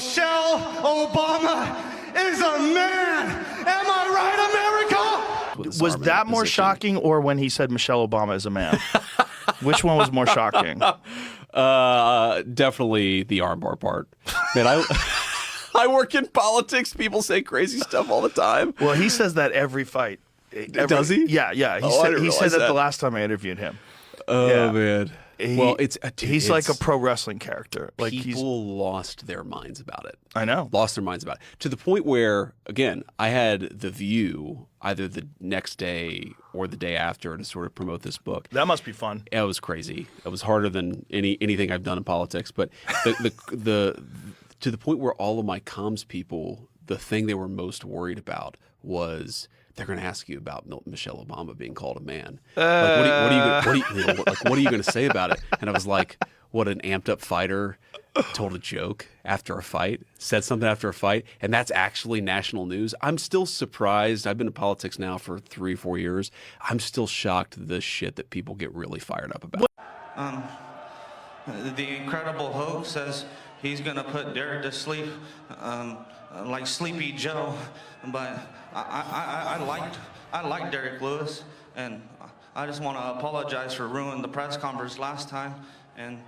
Michelle Obama is a man. Am I right, America? Was that more shocking, or when he said Michelle Obama is a man? Which one was more shocking? Definitely the armbar part. Man, I work in politics. People say crazy stuff all the time. Well, he says that every fight. Does he? Yeah. He said that the last time I interviewed him. Oh, man. Well, he's like a pro wrestling character. Like people lost their minds about it. I know. Lost their minds about it. To the point where, again, I had The View either the next day or the day after to sort of promote this book. That must be fun. It was crazy. It was harder than anything I've done in politics. But the to the point where all of my comms people, the thing they were most worried about was they're going to ask you about Michelle Obama being called a man. Like, what are you going to say about it? And I was like, what, an amped up fighter told a joke after a fight, said something after a fight, and that's actually national news. I'm still surprised. I've been in politics now for 3-4 years. I'm still shocked at the shit that people get really fired up about. The Incredible Hulk says he's gonna put Derek to sleep like Sleepy Joe, but I like Derek Lewis, and I just want to apologize for ruining the press conference last time, and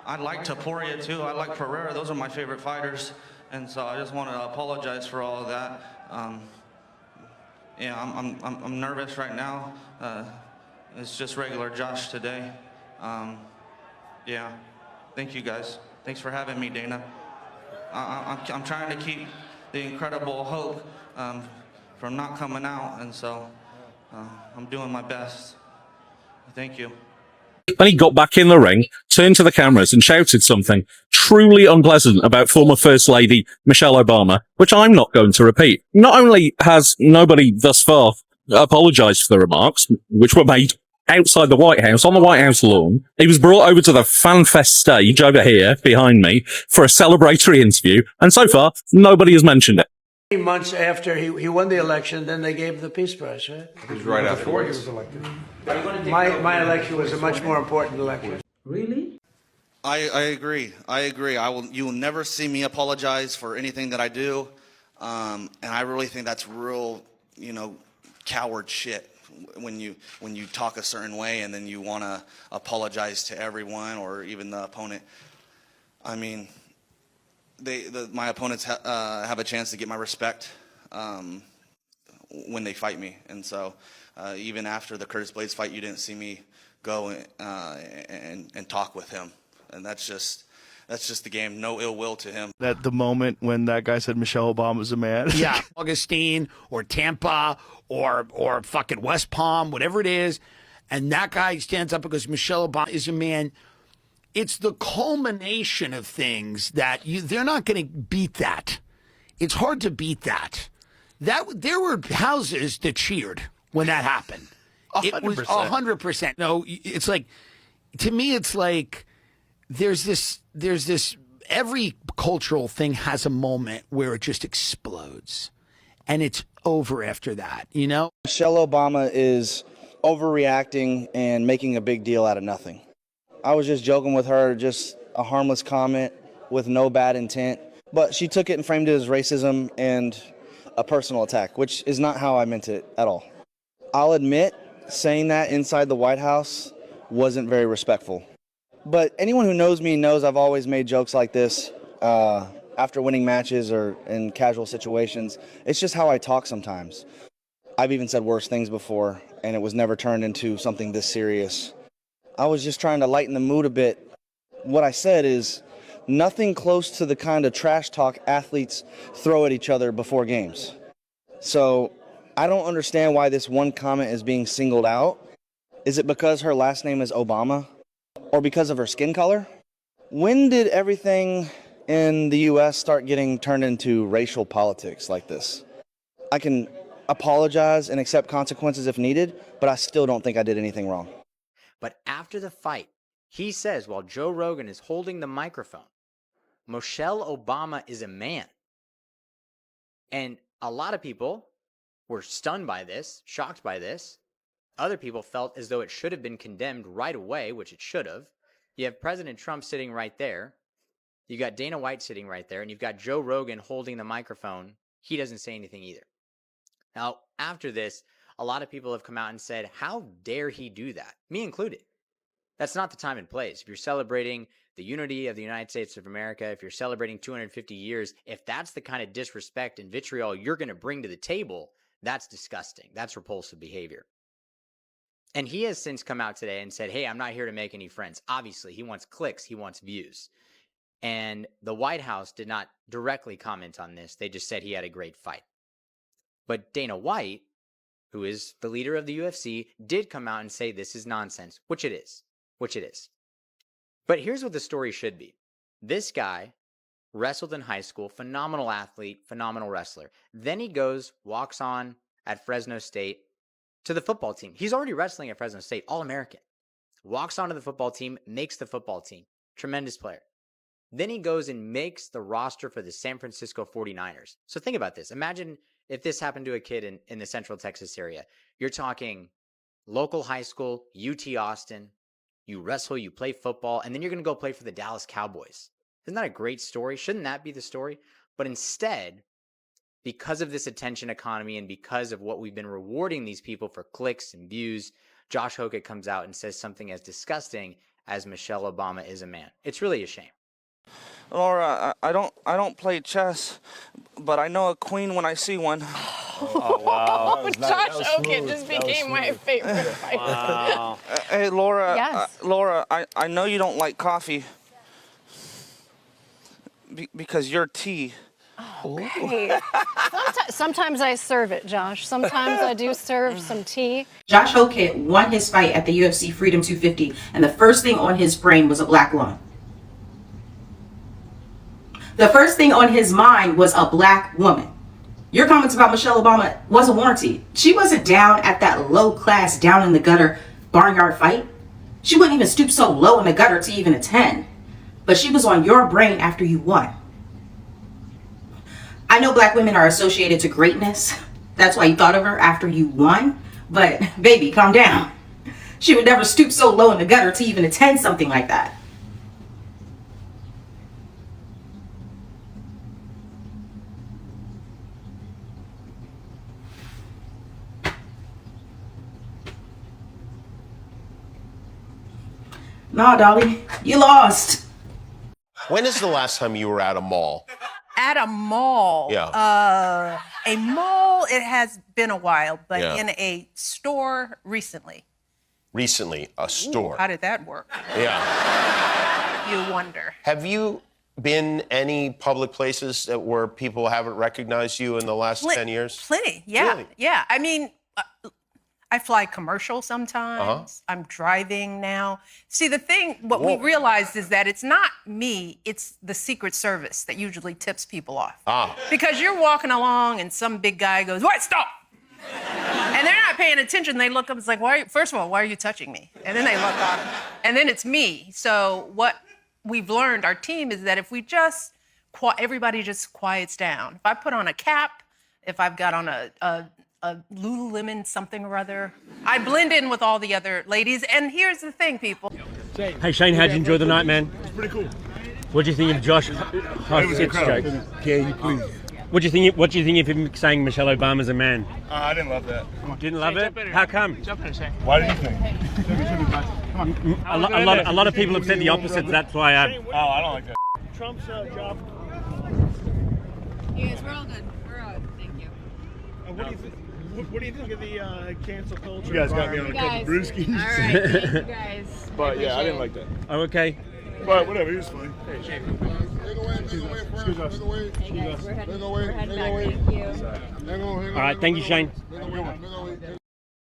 I like Taporia too. I like Pereira. Those are my favorite fighters, and so I just want to apologize for all of that. Yeah, I'm nervous right now. It's just regular Josh today. Yeah, thank you guys. Thanks for having me, Dana. I'm trying to keep the Incredible Hulk from not coming out, and so I'm doing my best. Thank you. Then he got back in the ring, turned to the cameras and shouted something truly unpleasant about former First Lady Michelle Obama, which I'm not going to repeat. Not only has nobody thus far apologized for the remarks, which were made outside the White House, on the White House lawn, he was brought over to the FanFest stage over here behind me for a celebratory interview, and so far, nobody has mentioned it. Months after he won the election, then they gave him the Peace Prize, right? It was right after he was elected. My election was a much more important election. Really? I agree. You will never see me apologize for anything that I do, and I really think that's real, coward shit. When you talk a certain way and then you want to apologize to everyone or even the opponent. I mean, my opponents have a chance to get my respect when they fight me, and so even after the Curtis Blades fight, you didn't see me go and talk with him, and that's just the game. No ill will to him. At the moment when that guy said Michelle Obama was a man. Yeah, Augustine or Tampa or fucking West Palm, whatever it is, and that guy stands up because Michelle Obama is a man. It's the culmination of things that they're not going to beat that. It's hard to beat that. There were houses that cheered when that happened. 100%. It was 100%. No, it's like, to me, it's like there's this. Every cultural thing has a moment where it just explodes, and it's over after that. Michelle Obama is overreacting and making a big deal out of nothing. I was just joking with her, just a harmless comment with no bad intent. But she took it and framed it as racism and a personal attack, which is not how I meant it at all. I'll admit, saying that inside the White House wasn't very respectful. But anyone who knows me knows I've always made jokes like this after winning matches or in casual situations. It's just how I talk sometimes. I've even said worse things before, and it was never turned into something this serious. I was just trying to lighten the mood a bit. What I said is nothing close to the kind of trash talk athletes throw at each other before games. So I don't understand why this one comment is being singled out. Is it because her last name is Obama? Or because of her skin color? When did everything in the U.S. start getting turned into racial politics like this? I can apologize and accept consequences if needed, but I still don't think I did anything wrong. But after the fight, he says while Joe Rogan is holding the microphone, Michelle Obama is a man. And a lot of people were stunned by this, shocked by this. Other people felt as though it should have been condemned right away, which it should have. You have President Trump sitting right there. You got Dana White sitting right there, and you've got Joe Rogan holding the microphone. He doesn't say anything either. Now, after this, a lot of people have come out and said, how dare he do that? Me included. That's not the time and place. If you're celebrating the unity of the United States of America, if you're celebrating 250 years, if that's the kind of disrespect and vitriol you're going to bring to the table, that's disgusting. That's repulsive behavior. And he has since come out today and said, hey, I'm not here to make any friends. Obviously, he wants clicks. He wants views. And the White House did not directly comment on this. They just said he had a great fight. But Dana White, who is the leader of the UFC, did come out and say this is nonsense, which it is. But here's what the story should be. This guy wrestled in high school, phenomenal athlete, phenomenal wrestler. Then he goes, walks on at Fresno State to the football team. He's already wrestling at Fresno State, All-American. Walks onto the football team, makes the football team. Tremendous player. Then he goes and makes the roster for the San Francisco 49ers. So think about this. Imagine if this happened to a kid in the Central Texas area. You're talking local high school, UT Austin. You wrestle, you play football, and then you're going to go play for the Dallas Cowboys. Isn't that a great story? Shouldn't that be the story? But instead, because of this attention economy and because of what we've been rewarding these people for clicks and views, Josh Hokett comes out and says something as disgusting as Michelle Obama is a man. It's really a shame. Laura, I don't play chess, but I know a queen when I see one. Oh, wow. Josh Hokett just became my favorite fighter. Wow. Hey, Laura. Yes. Laura, I know you don't like coffee because you're tea. Okay. Sometimes I serve it, Josh. Sometimes I do serve some tea. Josh Hokett won his fight at the UFC Freedom 250, and the first thing on his brain was a black woman. The first thing on his mind was a black woman. Your comments about Michelle Obama wasn't warranted. She wasn't down at that low class, down in the gutter barnyard fight. She wouldn't even stoop so low in the gutter to even attend. But she was on your brain after you won. I know black women are associated to greatness. That's why you thought of her after you won. But baby, calm down. She would never stoop so low in the gutter to even attend something like that. Nah, Dolly, you lost. When is the last time you were at a mall? At a mall? Yeah. A mall, it has been a while, but Yeah. in a store recently. Recently, a store. Ooh, how did that work? Yeah. You wonder. Have you been any public places where people haven't recognized you in the last 10 years? Plenty, yeah. Really? Yeah, I mean, I fly commercial sometimes. I'm driving now. See, the thing, what we realized is that it's not me, it's the Secret Service that usually tips people off. Because you're walking along and some big guy goes, "What? Stop!" And they're not paying attention. They look up, it's like, first of all, why are you touching me? And then they look up, and then it's me. So what we've learned, our team, is that if we just, everybody just quiets down. If I put on a cap, if I've got on a Lululemon something or other, I blend in with all the other ladies. And here's the thing, people. Hey Shane, how'd you enjoy the night, man? It's pretty cool. What do you think of Josh? It was incredible. Can you please? What do you think of him saying Michelle Obama's a man? I didn't love that. Didn't love it? How come? Why did you think? A lot of people have said the opposite. That's why I. Oh, I don't like that. Trump's job. You guys, we're all good. We're all good. Thank you. What do you think? What do you think of the cancel culture? You guys got me on a couple brewskis. All right, thank you guys. But yeah, I didn't like that. Oh, okay. But whatever, he was funny. Hey, Shane. Excuse us. Hey guys, we're heading back. Thank you. All right, thank you, Shane.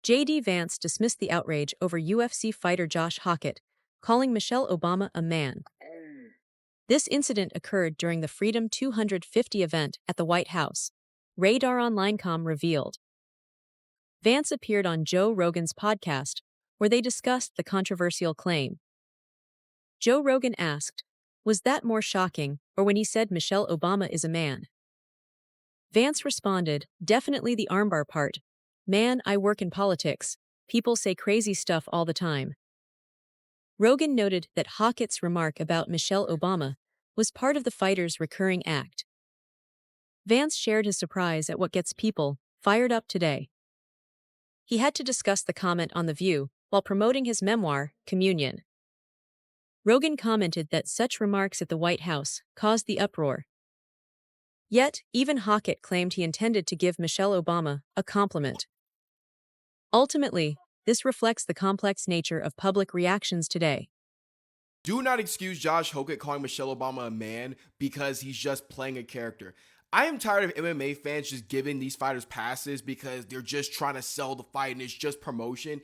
J.D. Vance dismissed the outrage over UFC fighter Josh Hokett, calling Michelle Obama a man. This incident occurred during the Freedom 250 event at the White House, Radar Online.com revealed. Vance appeared on Joe Rogan's podcast, where they discussed the controversial claim. Joe Rogan asked, "Was that more shocking, or when he said Michelle Obama is a man?" Vance responded, "Definitely the armbar part. Man, I work in politics. People say crazy stuff all the time." Rogan noted that Hockett's remark about Michelle Obama was part of the fighter's recurring act. Vance shared his surprise at what gets people fired up today. He had to discuss the comment on The View while promoting his memoir, Communion. Rogan commented that such remarks at the White House caused the uproar. Yet, even Hockett claimed he intended to give Michelle Obama a compliment. Ultimately, this reflects the complex nature of public reactions today. Do not excuse Josh Hockett calling Michelle Obama a man because he's just playing a character. I am tired of MMA fans just giving these fighters passes because they're just trying to sell the fight and it's just promotion.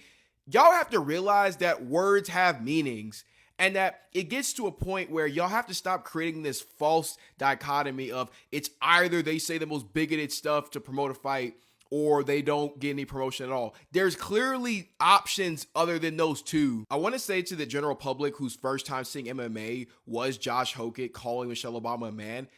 Y'all have to realize that words have meanings and that it gets to a point where y'all have to stop creating this false dichotomy of it's either they say the most bigoted stuff to promote a fight or they don't get any promotion at all. There's clearly options other than those two. I want to say to the general public whose first time seeing MMA was Josh Hockett calling Michelle Obama a man,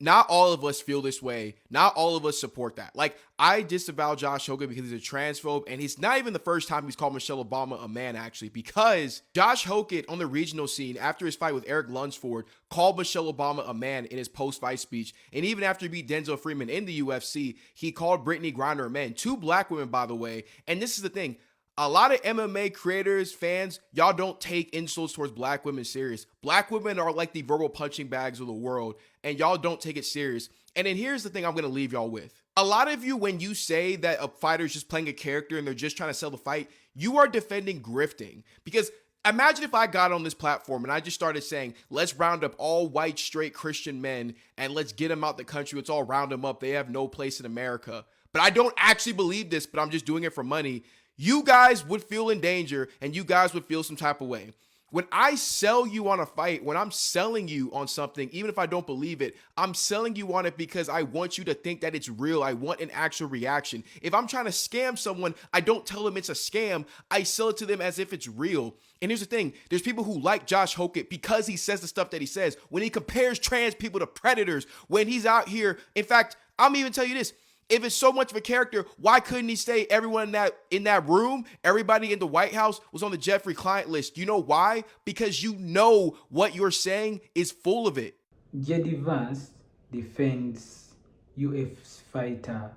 not all of us feel this way. Not all of us support that. Like, I disavow Josh Hockett because he's a transphobe, and it's not even the first time he's called Michelle Obama a man, actually, because Josh Hockett on the regional scene, after his fight with Eric Lunsford, called Michelle Obama a man in his post-fight speech, and even after he beat Denzel Freeman in the UFC, he called Brittany Griner a man. 2 black women, by the way, and this is the thing. A lot of MMA creators, fans, y'all don't take insults towards black women serious. Black women are like the verbal punching bags of the world, and y'all don't take it serious. And then here's the thing I'm going to leave y'all with. A lot of you, when you say that a fighter is just playing a character and they're just trying to sell the fight, you are defending grifting. Because imagine if I got on this platform and I just started saying, let's round up all white, straight Christian men and let's get them out the country. Let's all round them up. They have no place in America. But I don't actually believe this, but I'm just doing it for money. You guys would feel in danger and you guys would feel some type of way. When I sell you on a fight, when I'm selling you on something, even if I don't believe it, I'm selling you on it because I want you to think that it's real. I want an actual reaction. If I'm trying to scam someone, I don't tell them it's a scam. I sell it to them as if it's real. And here's the thing. There's people who like Josh Hockett because he says the stuff that he says. When he compares trans people to predators, when he's out here. In fact, I'm even tell you this. If it's so much of a character, why couldn't he say everyone in that room, everybody in the White House was on the Jeffrey Client list? You know why? Because you know what you're saying is full of it. JD Vance defends UFC fighter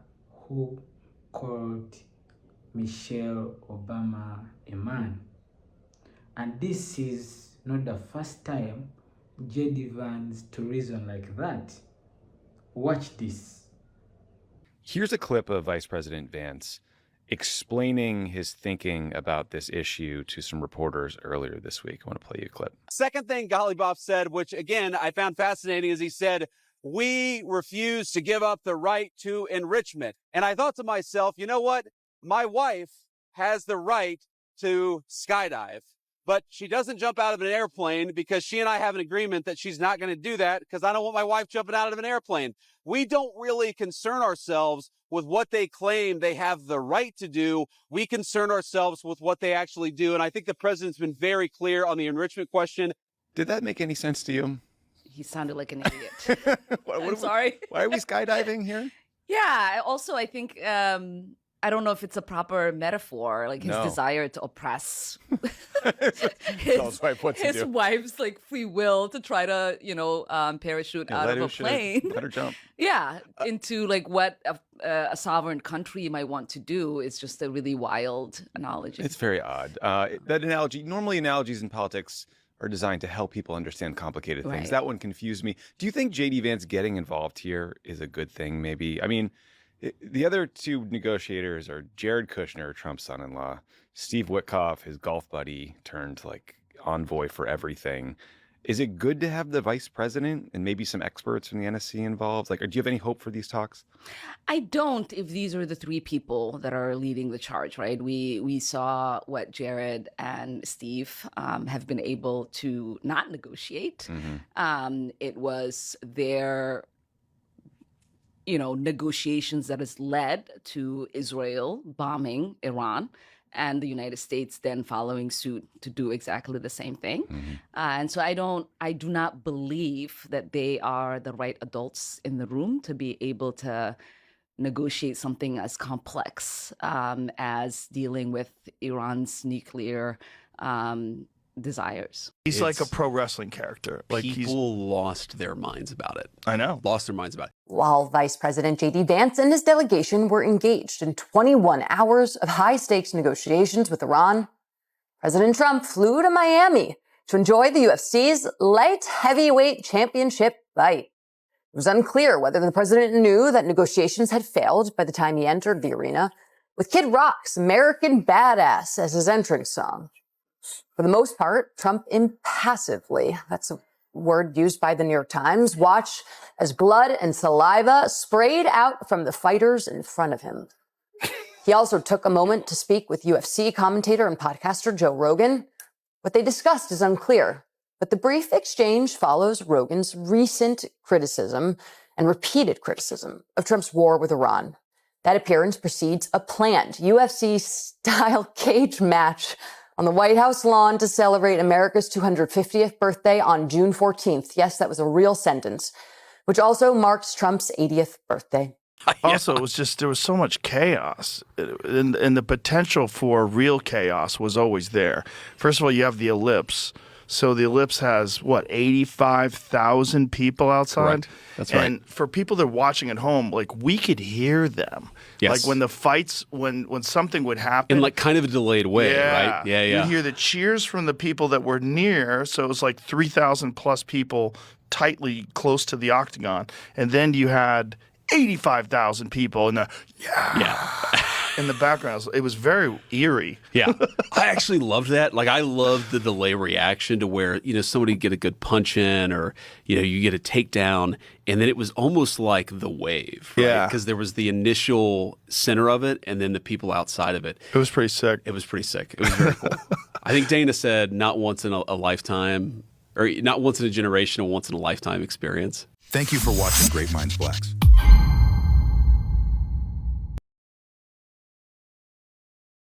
who called Michelle Obama a man. And this is not the first time JD Vance to reason like that. Watch this. Here's a clip of Vice President Vance explaining his thinking about this issue to some reporters earlier this week. I want to play you a clip. Second thing Gollyboff said, which again I found fascinating, is he said, we refuse to give up the right to enrichment. And I thought to myself, you know what? My wife has the right to skydive, but she doesn't jump out of an airplane because she and I have an agreement that she's not going to do that because I don't want my wife jumping out of an airplane. We don't really concern ourselves with what they claim they have the right to do. We concern ourselves with what they actually do. And I think the president's been very clear on the enrichment question. Did that make any sense to you? He sounded like an idiot. I'm sorry. Why are we skydiving here? Yeah. Also, I think I don't know if it's a proper metaphor, like his desire to oppress his wife's like free will to try to, parachute out of a plane. Let her jump. Yeah, into like what a sovereign country might want to do is just a really wild analogy. It's very odd. That analogy, normally analogies in politics are designed to help people understand complicated things. Right. That one confused me. Do you think J.D. Vance getting involved here is a good thing, maybe? I mean, the other two negotiators are Jared Kushner, Trump's son-in-law, Steve Witkoff, his golf buddy turned like envoy for everything. Is it good to have the vice president and maybe some experts from the NSC involved? Like, do you have any hope for these talks? I don't, if these are the 3 people that are leading the charge, right? We saw what Jared and Steve have been able to not negotiate. Mm-hmm. It was their negotiations that has led to Israel bombing Iran and the United States then following suit to do exactly the same thing. Mm-hmm. And so I do not believe that they are the right adults in the room to be able to negotiate something as complex as dealing with Iran's nuclear desires. He's like a pro wrestling character. Like People lost their minds about it. I know. Lost their minds about it. While Vice President J.D. Vance and his delegation were engaged in 21 hours of high-stakes negotiations with Iran, President Trump flew to Miami to enjoy the UFC's light heavyweight championship fight. It was unclear whether the president knew that negotiations had failed by the time he entered the arena, with Kid Rock's American Badass as his entrance song. For the most part, Trump impassively, that's a word used by the New York Times, watched as blood and saliva sprayed out from the fighters in front of him. He also took a moment to speak with UFC commentator and podcaster Joe Rogan. What they discussed is unclear, but the brief exchange follows Rogan's recent criticism and repeated criticism of Trump's war with Iran. That appearance precedes a planned UFC-style cage match on the White House lawn to celebrate America's 250th birthday on June 14th. Yes, that was a real sentence, which also marks Trump's 80th birthday. Also, it was just, there was so much chaos, and the potential for real chaos was always there. First of all, you have the Ellipse. So the Ellipse has, what, 85,000 people outside? Correct. That's right. And for people that are watching at home, like, we could hear them. Yes. Like when the fights, when something would happen. In like kind of a delayed way, right? Yeah, yeah. You'd hear the cheers from the people that were near. So it was like 3,000 plus people tightly close to the octagon. And then you had 85,000 people in the in the background. It was very eerie. Yeah. I actually loved that. Like, I loved the delay reaction to where, you know, somebody get a good punch in or, you know, you get a takedown. And then it was almost like the wave. Right? Yeah. Because there was the initial center of it and then the people outside of it. It was pretty sick. It was pretty sick. It was very cool. I think Dana said not once in a lifetime, or not once in a generation, or once in a lifetime experience. Thank you for watching Great Minds Blacks.